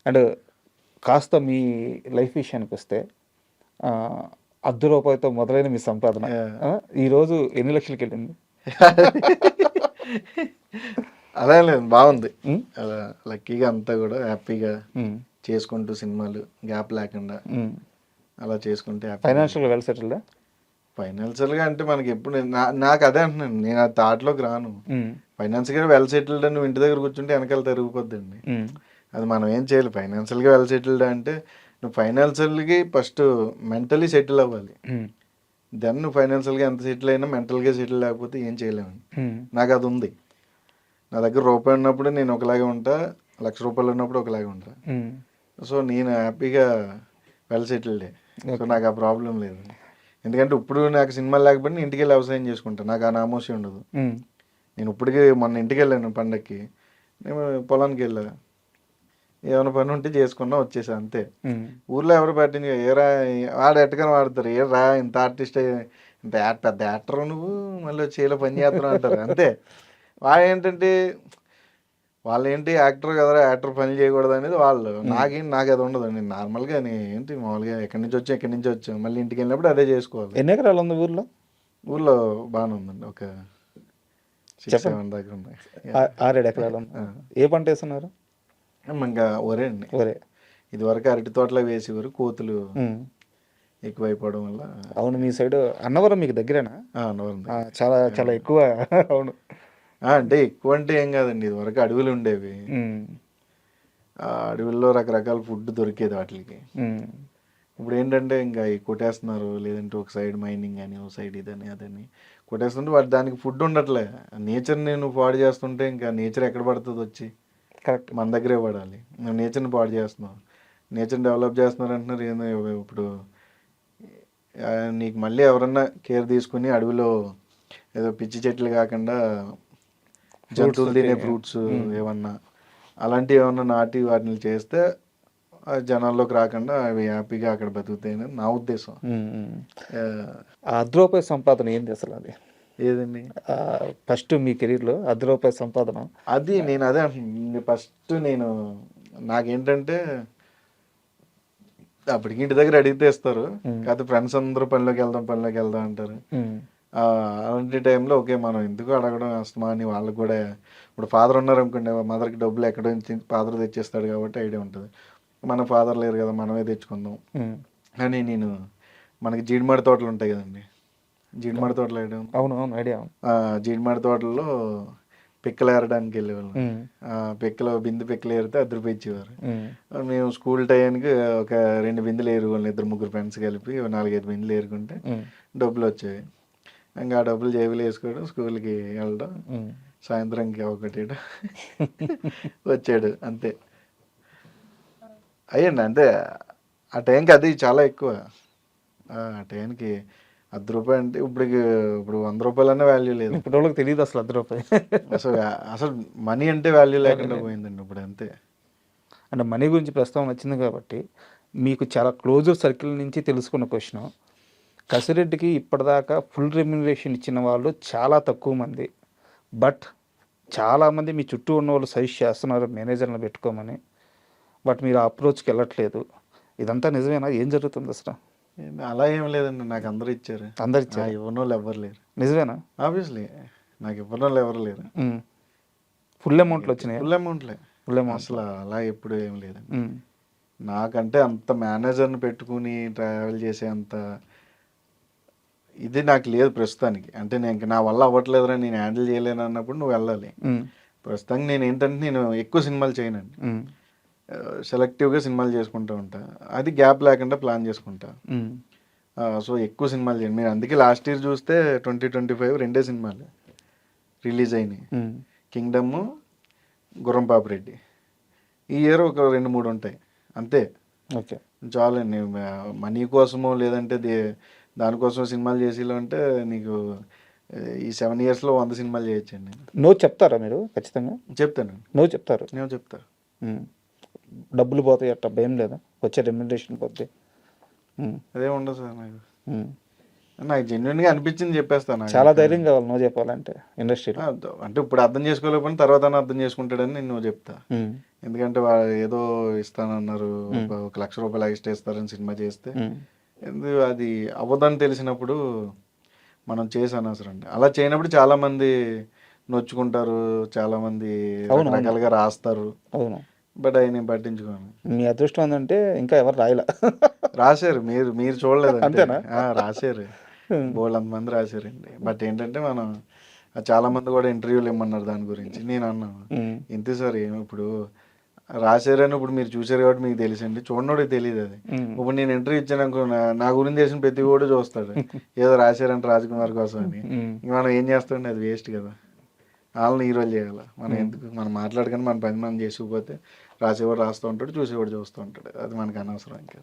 And కాస్త మీ life విషయానికి వస్తే రూ. 10 మొదలైన మీ సంపాదన ఈరోజు ఎన్ని లక్షలకి వెళ్ళింది? అలా లేదు, బాగుంది. అలా లక్కీగా అంతా కూడా హ్యాపీగా చేసుకుంటూ సినిమాలు గ్యాప్ లేకుండా అలా చేసుకుంటే ఫైనాన్షియల్గా వెల్ సెటిల్డా? ఫైనాన్షియల్గా అంటే మనకి ఎప్పుడు నాకు అదే అంటున్నాను, నేను ఆ థాట్లోకి రాను. ఫైనాన్షియల్గా వెల్ సెటిల్డ్ అని ఇంటి దగ్గర కూర్చుంటే వెనకాల తిరిగిపోద్దండి. అది మనం ఏం చేయాలి. ఫైనాన్షియల్గా వెల్ సెటిల్డ్ అంటే నువ్వు ఫైనాన్షియల్కి ఫస్ట్ మెంటలీ సెటిల్ అవ్వాలి. దెన్ నువ్వు ఫైనాన్షియల్గా ఎంత సెటిల్ అయినా మెంటల్గా సెటిల్ లేకపోతే ఏం చేయలేము. నాకు అది ఉంది. నా దగ్గర రూపాయి ఉన్నప్పుడు నేను ఒకలాగే ఉంటా, ₹1,00,000 ఉన్నప్పుడు ఒకలాగే ఉంటా. సో నేను హ్యాపీగా వెల్ సెటిల్డే. సో నాకు ఆ ప్రాబ్లం లేదు. ఎందుకంటే ఇప్పుడు నాకు సినిమాలు లేకపోతే నేను ఇంటికి వెళ్ళి వ్యవసాయం చేసుకుంటాను. నాకు ఆ నామోషి ఉండదు. నేను ఇప్పటికీ మొన్న ఇంటికి వెళ్ళాను పండక్కి, నేను పొలానికి వెళ్ళా, ఏమైనా పని ఉంటే చేసుకున్నా వచ్చేసా అంతే. ఊర్లో ఎవరు పట్టింది ఏరా వాడు ఎట్టకని వాడతారు, ఏరా ఇంత ఆర్టిస్ట్ ఇంత పెద్ద యాక్టర్ నువ్వు మళ్ళీ చేలో పని చేస్తున్నావు అంటారు అంతే. వాళ్ళు ఏంటంటే వాళ్ళు ఏంటి యాక్టర్ కదరా, యాక్టర్ పని చేయకూడదు అనేది వాళ్ళు. నాకు అది ఉండదు. నేను నార్మల్గా ఏంటి మామూలుగా ఎక్కడి నుంచి వచ్చాం మళ్ళీ ఇంటికి వెళ్ళినప్పుడు అదే చేసుకోవాలి. ఎన్ని ఎకరాలు ఉంది ఊర్లో? ఊర్లో బాగానే ఉందండి, ఒక 6-7 దాకా ఉన్నాయి. 6-7 ఎకరాలు ఉంది. ఏ పంట వేస్తున్నారు? ఇంకా ఒరే అండి. ఒరే ఇది వరకు అరటి తోటలో వేసేవారు, కోతులు ఎక్కువైపోవడం వల్ల. అవును, మీ సైడ్ అన్నవరం మీకు దగ్గరేనా? అన్నవరం చాలా చాలా ఎక్కువ. అవును, అంటే ఎక్కువ అంటే ఏం కాదండి, ఇది వరకు అడవులు ఉండేవి. ఆ అడవుల్లో రకరకాల ఫుడ్ దొరికేది వాటికి. ఇప్పుడు ఏంటంటే ఇంకా కొట్టేస్తున్నారు, లేదంటే ఒక సైడ్ మైనింగ్ అని, ఒక సైడ్ ఇదని అదని కొట్టేస్తుంటే వాటి దానికి ఫుడ్ ఉండట్లే. నేచర్ని నువ్వు పాడు చేస్తుంటే ఇంకా నేచర్ ఎక్కడ పడుతుంది వచ్చి? కరెక్ట్, మన దగ్గరే పడాలి. నువ్వు నేచర్ని పాడు చేస్తున్నావు, నేచర్ని డెవలప్ చేస్తున్నారు అంటున్నారు. ఏందో ఇప్పుడు నీకు మళ్ళీ ఎవరన్నా కేర్ తీసుకుని అడవిలో ఏదో పిచ్చి చెట్లు కాకుండా జంతువులు తినే ఫ్రూట్స్ ఏమన్నా అలాంటివి ఏమన్నా నాటి వాటిని చేస్తే జనాల్లోకి రాకుండా అవి హ్యాపీగా అక్కడ బతుకుతాయని నా ఉద్దేశం. రూ. 10 సంపాదన ఏంది అసలు? అది ఏదండి ఫస్ట్ మీ కెరీర్లో రూ. 10 సంపాదన? అది నేను అదే ఫస్ట్ నాకేంటంటే అప్పటికి ఇంటి దగ్గర అడిగితే ఇస్తారు, కాకపోతే ఫ్రెండ్స్ అందరూ పనిలోకి వెళ్దాం అంటారు. అలాంటి టైంలో ఓకే మనం ఎందుకు అడగడం అస్తమా అని వాళ్ళకి కూడా. ఇప్పుడు ఫాదర్ ఉన్నారు అనుకోండి, మదర్కి డబ్బులు ఎక్కడో ఫాదర్ తెచ్చేస్తాడు కాబట్టి ఐడియా ఉంటుంది. మన ఫాదర్ లేరు కదా, మనమే తెచ్చుకుందాం అని నేను మనకి జీడిమాడి తోటలు ఉంటాయి కదండి, జీడిమాడి తోటలు వేయడం. అవును ఐడియా. జీడిమాడి తోటల్లో పిక్కలు ఏరడానికి వెళ్ళేవాళ్ళం. బిందె పిక్కలు ఏరితే ₹10 ఇచ్చేవారు. మేము స్కూల్ టైంకి ఒక 2 బిందెలు ఏరుకోవాలి, 2-3 ఫ్రెండ్స్ కలిపి 4-5 బిందెలు ఏరుకుంటే డబ్బులు వచ్చేవి. ఇంకా ఆ డబ్బులు జేబులు వేసుకోవడం, స్కూల్కి వెళ్ళడం, సాయంత్రంకి ఒకటి వచ్చాడు అంతే అయ్యండి. అంతే ఆ టైంకి అది చాలా ఎక్కువ. ఆ టైంకి ₹10 అంటే ఇప్పుడు ₹100 అనే వాల్యూ లేదు. ఇప్పుడు వాళ్ళకి తెలియదు అసలు ₹10. అసలు మనీ అంటే వాల్యూ లేకుండా పోయిందండి ఇప్పుడు. అంతే. అంటే మనీ గురించి ప్రస్తావన వచ్చింది కాబట్టి మీకు చాలా క్లోజ్ సర్కిల్ నుంచి తెలుసుకున్న క్వశ్చన్, కసిరెడ్డికి ఇప్పటిదాకా ఫుల్ రెమ్యునరేషన్ ఇచ్చిన వాళ్ళు చాలా తక్కువ మంది, బట్ చాలామంది మీ చుట్టూ ఉన్న వాళ్ళు సజెస్ట్ చేస్తున్నారు మేనేజర్లను పెట్టుకోమని, బట్ మీరు ఆ అప్రోచ్కి వెళ్ళట్లేదు. ఇదంతా నిజమేనా? ఏం జరుగుతుంది అసలు? అలా ఏం లేదండి, నాకు అందరూ ఇచ్చారు. అందరు ఇచ్చారు? ఇవ్వని వాళ్ళు ఎవరు లేరు. నిజమేనా? ఆబ్వియస్లీ నాకు ఇవ్వని వాళ్ళు ఎవరు లేరు. ఫుల్ అమౌంట్లు వచ్చినాయి? ఫుల్ అమౌంట్లే అసలు అలా ఎప్పుడు ఏం లేదండి. నాకంటే అంత మేనేజర్ని పెట్టుకుని ట్రావెల్ చేసే అంత ఇది నాకు లేదు ప్రస్తుతానికి. అంటే నేను నా వల్ల అవ్వట్లేదురా, నేను హ్యాండిల్ చేయలేను అన్నప్పుడు నువ్వు వెళ్ళాలి. ప్రస్తుతానికి నేను ఏంటంటే నేను ఎక్కువ సినిమాలు చేయనండి, సెలెక్టివ్గా సినిమాలు చేసుకుంటూ ఉంటా. అది గ్యాప్ లేకుండా ప్లాన్ చేసుకుంటా. సో ఎక్కువ సినిమాలు చేయండి మీరు. అందుకే లాస్ట్ ఇయర్ చూస్తే 2025 2 సినిమాలు రిలీజ్ అయినాయి, కింగ్డమ్, గుర్రం పాపిరెడ్డి. ఈ ఇయర్ ఒక 2-3 ఉంటాయి అంతే. ఓకే, చాలండి. మనీ కోసమో లేదంటే దానికోసం సినిమాలు చేసేలా అంటే నీకు ఈ 7 yearsలో 100 సినిమాలు చేయొచ్చండి. నో చెప్తారా మీరు? ఖచ్చితంగా చెప్తాను. నో చెప్తారు? నేను చెప్తా. డబ్బులు పోతాయి అట్ట భయం లేదా? వచ్చే రెమ్యునరేషన్ పోతే? అదే ఉండదు సార్ నాకు జెన్యున్గా అనిపించింది చెప్పేస్తాను. చాలా ధైర్యం కావాలి నో చెప్పాలంటే ఇండస్ట్రీలో. అంటే ఇప్పుడు అర్థం చేసుకోలేకపోయినా తర్వాత అర్థం చేసుకుంటాడని నేను చెప్తా. ఎందుకంటే ఏదో ఇస్తానన్నారు, ఒక ₹1,00,000 ఎక్స్ట్రా ఇస్తారని సినిమా చేస్తే ఎందుకు అది అవ్వదని తెలిసినప్పుడు మనం చేసి అనవసరం అండి. అలా చేయనప్పుడు చాలామంది నొచ్చుకుంటారు, చాలామంది రకరకాలుగా రాస్తారు. అవును. బట్ అవి నేను పట్టించుకోను. మీ అదృష్టం ఏందంటే ఇంకా ఎవరు రాయలా. రాశారు, మీరు చూడలేదు అంతేనా? రాశారు, బోల్డ్ మంది రాశారండి. బట్ ఏంటంటే మనం చాలా మంది కూడా ఇంటర్వ్యూలు ఇమ్మన్నారు దాని గురించి. నేను అన్నాను ఇంతే సార్, ఇప్పుడు రాశారని ఇప్పుడు మీరు చూసారు కాబట్టి మీకు తెలుసండి, చూడనోడికి తెలియదు అది. ఇప్పుడు నేను ఇంటర్వ్యూ ఇచ్చాను అనుకో, నా గురించి తెలిసిన ప్రతి కూడా చూస్తాడు, ఏదో రాశారంటే రాజ్కుమార్ కోసం అని. ఇంక మనం ఏం చేస్తామండి, అది వేస్ట్ కదా. వాళ్ళని హీరోలు చేయాలి, మనం ఎందుకు, మనం మాట్లాడుకొని మన పని మనం చేసుకుపోతే రాసేవాడు రాస్తూ ఉంటాడు, చూసేవాడు చూస్తూ ఉంటాడు, అది మనకు అనవసరం ఇంకా.